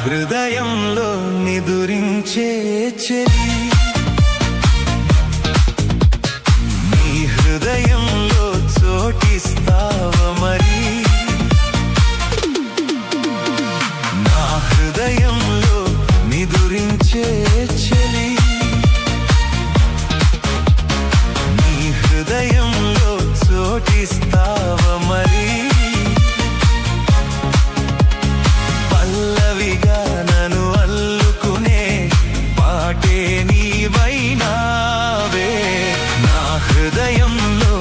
హృదయంలో నిదురించే చెలి, నీ హృదయంలో చోటిస్తావ మరి, నా హృదయంలో నిదురించే చెలి, నీ హృదయంలో చోటిస్తావ మరి. పల్లవిగా నన్ను అల్లుకునే పాటే నీవైనావే, నా హృదయంలో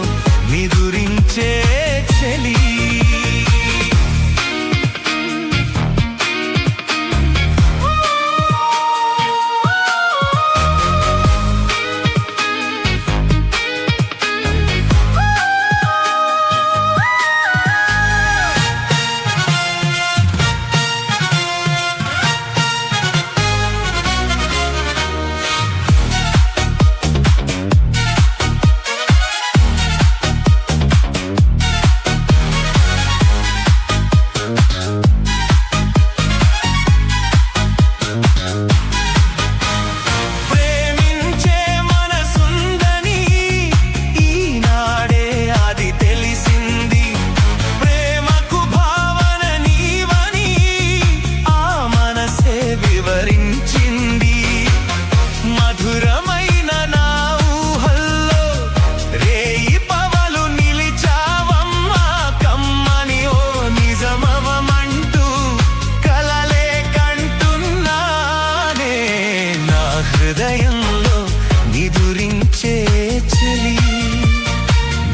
నిదురించే చెలి. మధురమైన నా ఊహల్లో రేయి పవలు నిలిచావమ్మా, కమ్మని ఓ నిజమవమంటూ కలలే కంటున్నానే, నా హృదయంలో నిదురించే చెలి,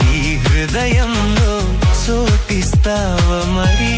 నీ హృదయంలో చోటిస్తావ మరి.